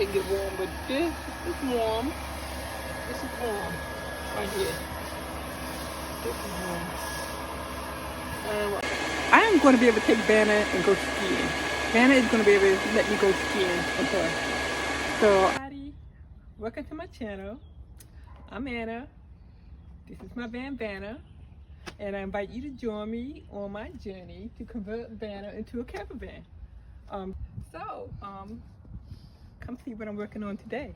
It get warm, but this is warm. This is warm right here. This is warm. I am going to be able to take Vanna and go skiing. Vanna is going to be able to let me go skiing with her. So, welcome to my channel. I'm Anna. This is my van Vanna, and I invite you to join me on my journey to convert Vanna into a camper van. Come see what I'm working on today.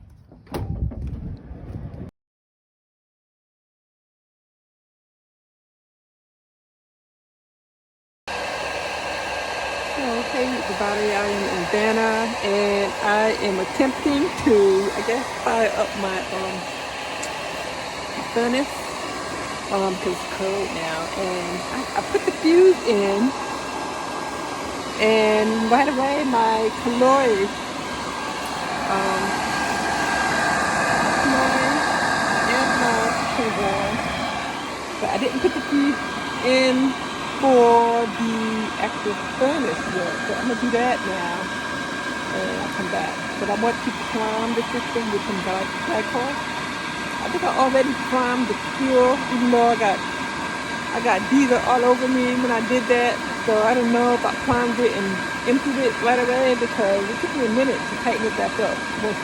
Okay, everybody, I am in Vanna, and I am attempting to, I guess, fire up my furnace, because it's cold now, and I put the fuse in, and right away my Kalori, came on, but I didn't put the fuse in for the actual furnace yet, so I'm gonna do that now, and I'll come back. But I want to prime the system with some glycol. I think I already primed the fuel, even though I got diesel all over me when I did that. So I don't know if I primed it and emptied it right away, because it took me a minute to tighten it back up once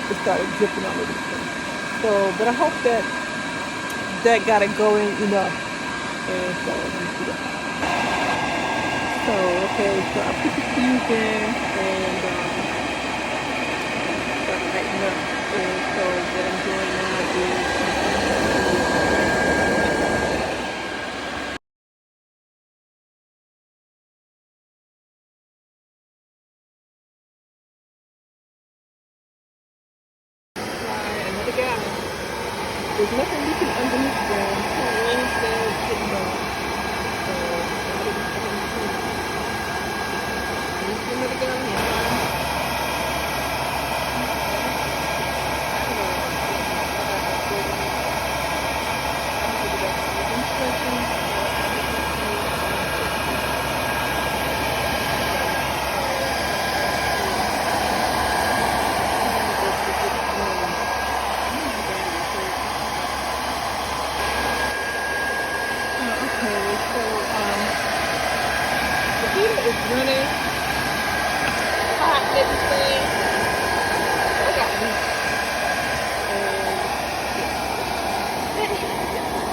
it started dripping all over the place. So, but I hope that got it going enough. And so, let me see that. So, okay, so I put the fuse in and started lighting up. And so what I'm doing now is apply another gallon. There's nothing leaking underneath the ground. So rain says getting low. So another gallon. It's running hot and everything. I got leaks. And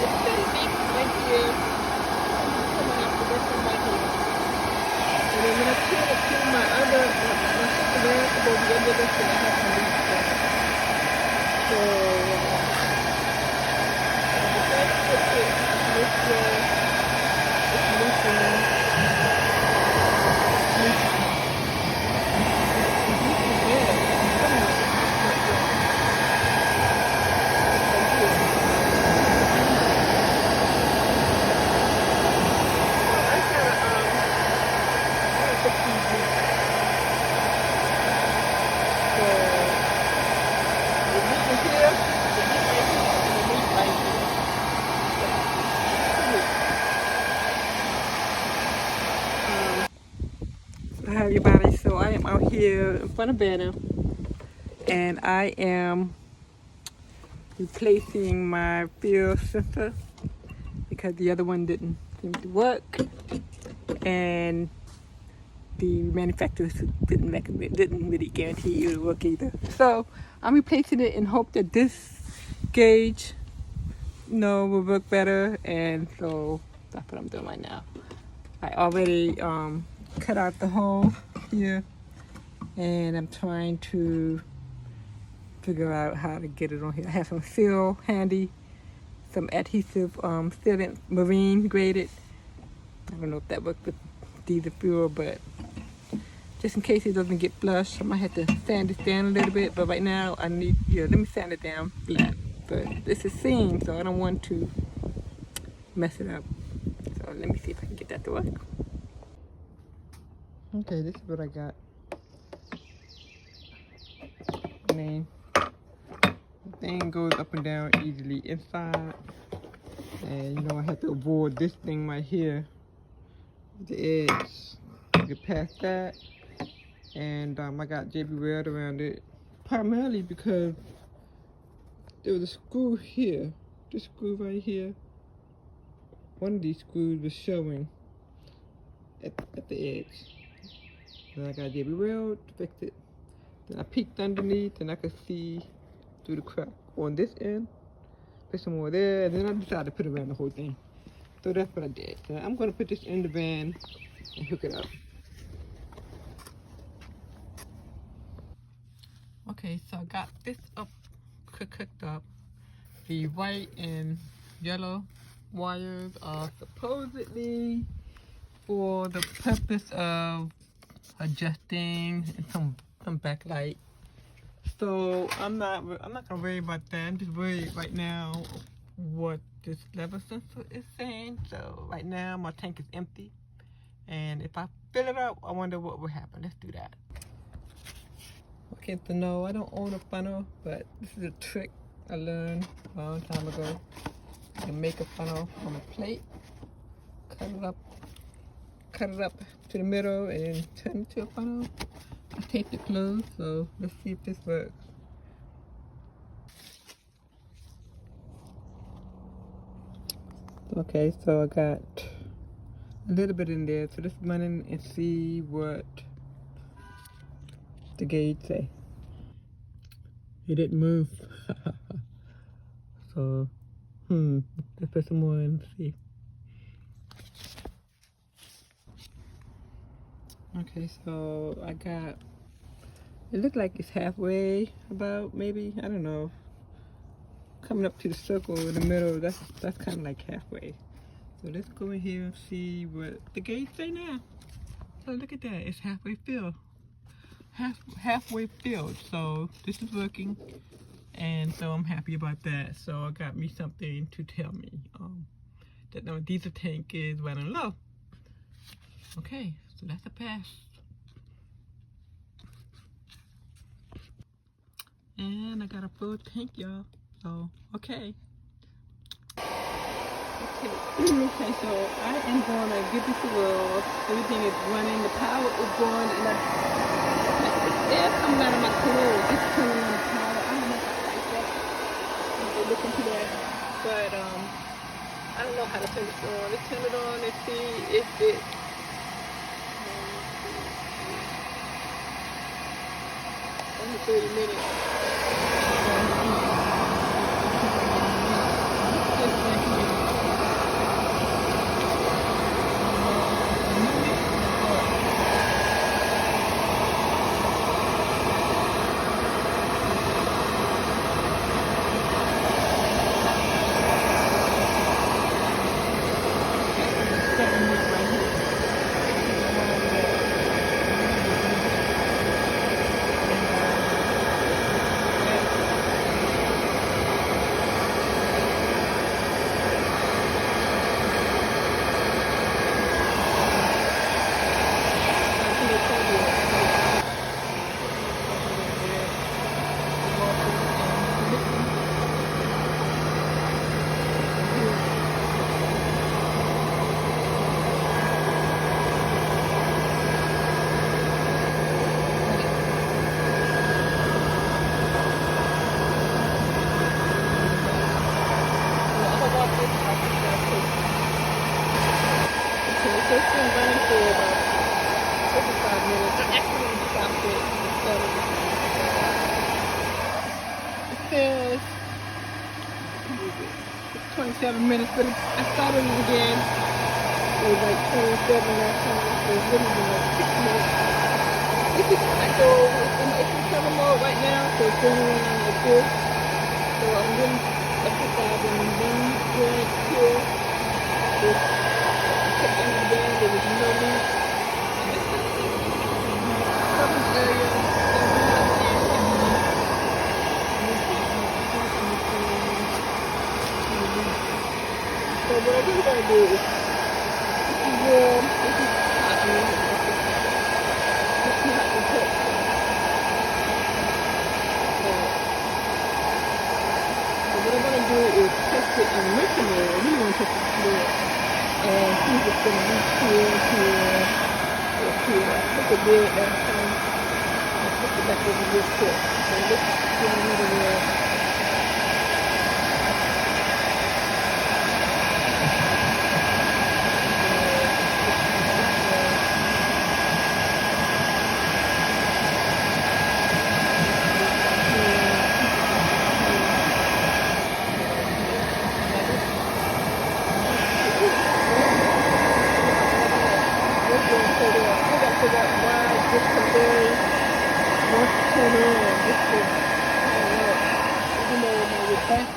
it's steady leaks right here. Coming out the this one right here. And then when I turn it to my other, my sister ran to go the other direction, I have some leaks there. So, the first fix it this way. It's loosening. Hi everybody, so I am out here in front of Vanna, and I am replacing my fuel sensor because the other one didn't seem to work, and the manufacturers didn't really guarantee it would work either. So I'm replacing it in hope that this gauge, will work better, and so that's what I'm doing right now. I already cut out the hole here, and I'm trying to figure out how to get it on here. I have some seal handy, some adhesive sealant, marine graded. I don't know if that works with diesel fuel, but just in case it doesn't get flush, I might have to sand it down a little bit. But right now I need, let me sand it down flat. But this is seamed, so I don't want to mess it up. So let me see if I can get that to work. Okay, this is what I got. I mean, the thing goes up and down easily inside. And I have to avoid this thing right here, the edge. Get past that, And I got JB Weld around it, primarily because there was a screw here. This screw right here, one of these screws was showing at the edge. Then I got JB Weld to fix it. Then I peeked underneath and I could see through the crack on this end. Put some more there, and then I decided to put it around the whole thing. So that's what I did. So I'm gonna put this in the van and hook it up. Okay, so I got this hooked up. The white and yellow wires are supposedly for the purpose of adjusting and some backlight. So I'm not gonna worry about that. I'm just worried right now what this level sensor is saying. So right now my tank is empty, and if I fill it up, I wonder what will happen. Let's do that. Okay, so no, I don't own a funnel, but this is a trick I learned a long time ago. You can make a funnel from a plate, cut it up to the middle, and turn it to a funnel. I taped it closed, so let's see if this works. Okay, so I got a little bit in there, so let's run in and see what the gauge say. It didn't move. So, let's put some more in and see. Okay, so I got, it looked like it's halfway, about maybe, I don't know, coming up to the circle in the middle. That's kind of like halfway. So let's go in here and see what the gauge say now. So look at that, it's halfway filled. Halfway filled. So this is working, and so I'm happy about that. So I got me something to tell me that my diesel tank is running low. Okay, so that's a pass. And I got a full tank, y'all. So okay. Okay, so I am gonna give this a whirl. Everything is running, the power is going, and air coming out of my Kalori. It's turning on the power. I don't know if I like that. I'm gonna look into that. But I don't know how to turn this on. Let's turn it on and see if it only 30 minutes. It's been running for about 55 minutes. I actually stopped it and started it. It says it's 27 minutes, but I started it again. It was like 27 last time, so it's really been like 6 minutes. This is so it's in summer mode right now, so it's going around like this. So I'm really exercising and then going here. There was no meat. Southern area. So what I really want to do is, this is warm, this is hot, this is hot and touch. So what I want to do is test it in mercury. I really want to test it here. And see if it's going to reach here, here, or here. I took a bit last time. get back over real quick. So let's give it another whirl.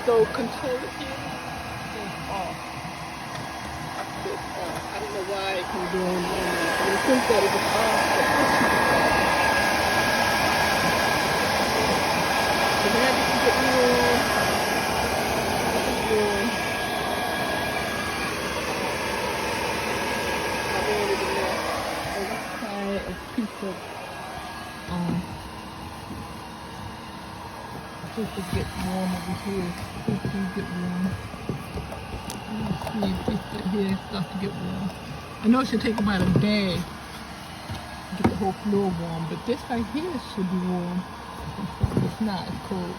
So control here is off. It's off. I don't know why it can do it. I would think that it was off, but so now you can get warm. I'm ready to know. Let's try a piece of supposed to get warm over here. Supposed to get warm. Let's see if this bit here starts to get warm. I know it should take about a day to get the whole floor warm, but this right here should be warm. It's not. It's cold.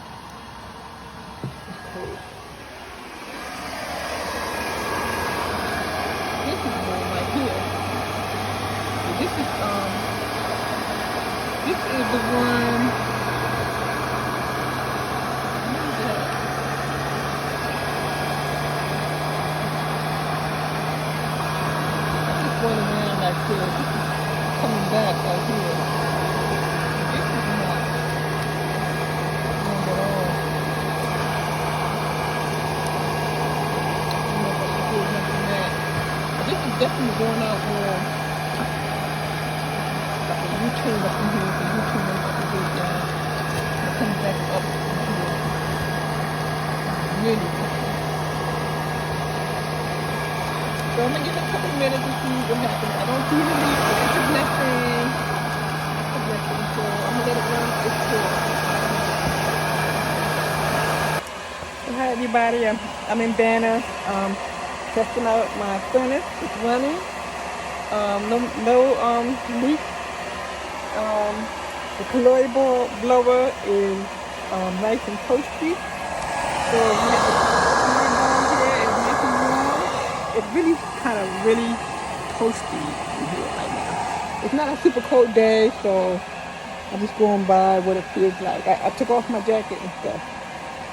It's cold. This is warm right here. So this is the one. Going around like this. This is coming back right here. This is not warm at all. I don't know if I should do something that. But this is definitely going out warm. Like a U-turn up in here. The U-turn up a bit down. It comes back up in here. Really cold. So I'm going to give it a couple of minutes to see what happens. I don't see the leak, but it's a blessing. It's a blessing. So I'm going to let it run its course. So hi everybody, I'm in Banner, testing out my furnace. It's running. No leak. The Kalori blower is nice and toasty. So we have the Kalori here is nice and warm. It's really kind of really toasty in here right now. It's not a super cold day, so I'm just going by what it feels like. I took off my jacket and stuff.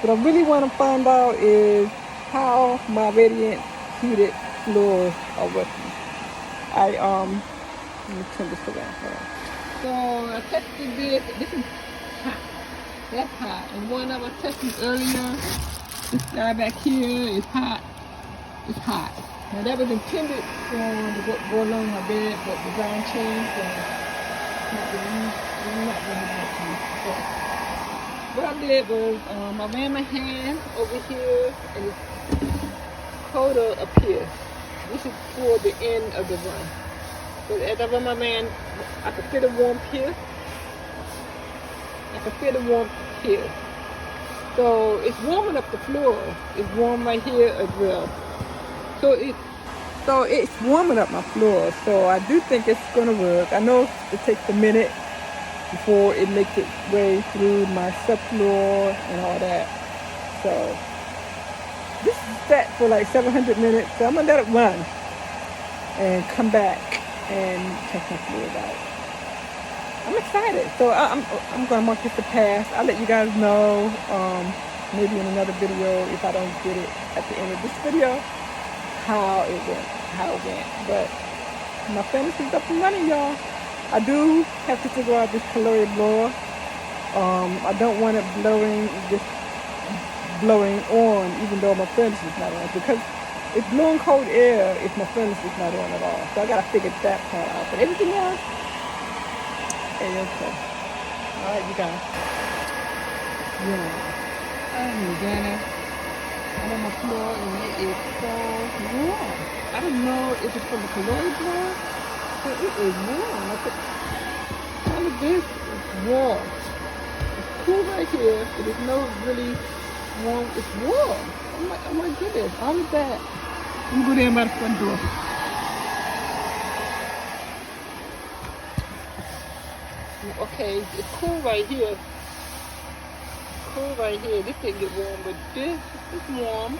What I really want to find out is how my radiant heated floors are working. Let me turn this around. So I tested this. This is hot. That's hot. And one I was testing earlier, this guy back here is hot. It's hot. Now that was intended to go along my bed, but the design changed and I'm not going to use. So what I did was I ran my hand over here and it's colder up here. This is for the end of the run. So as I run my hand, I can feel the warmth here. I can feel the warmth here. So it's warming up the floor. It's warm right here as well. So it's warming up my floor. So I do think it's gonna work. I know it takes a minute before it makes its way through my subfloor and all that. So this is set for like 700 minutes. So I'm gonna let it run and come back and check my floors out. I'm excited. So I'm gonna mark this a pass. I'll let you guys know maybe in another video if I don't get it at the end of this video how it went. But my furnace is up and running, y'all. I do have to figure out this Kalori blower. I don't want it blowing on even though my furnace is not on, because it's blowing cold air if my furnace is not on at all. So I gotta figure that part out. But everything else, hey, okay. Alright, you guys. Yeah. I'm in Ghana. I'm on my floor and it is so warm. I don't know if it's from the Kalori blower, but it is warm. All of this is warm. It's cool right here, but it's no really warm. It's warm. Oh my goodness. All of that. Let me go there by the front door. Okay. okay, it's cool right here. Cool right here. This didn't get warm, but this is warm.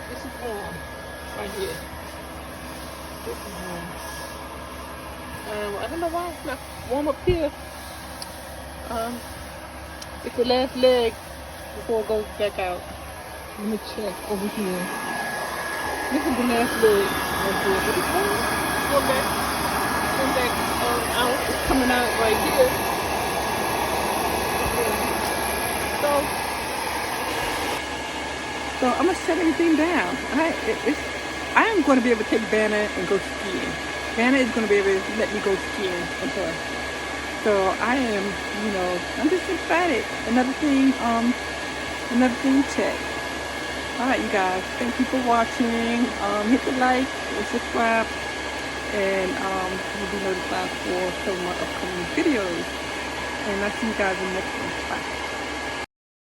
This is warm right here. This is warm. I don't know why it's not warm up here. It's the last leg before it goes back out. Let me check over here. This is the last leg right here. But it's warm. Go back out. It's coming out right here. So I'm gonna set everything down. I am going to be able to take Vanna and go skiing. Vanna is going to be able to let me go skiing with her. So I am, I'm just excited. Another thing checked. All right, you guys. Thank you for watching. Hit the like and subscribe, and you'll be notified for some of my upcoming videos. And I'll see you guys in the next one. Bye.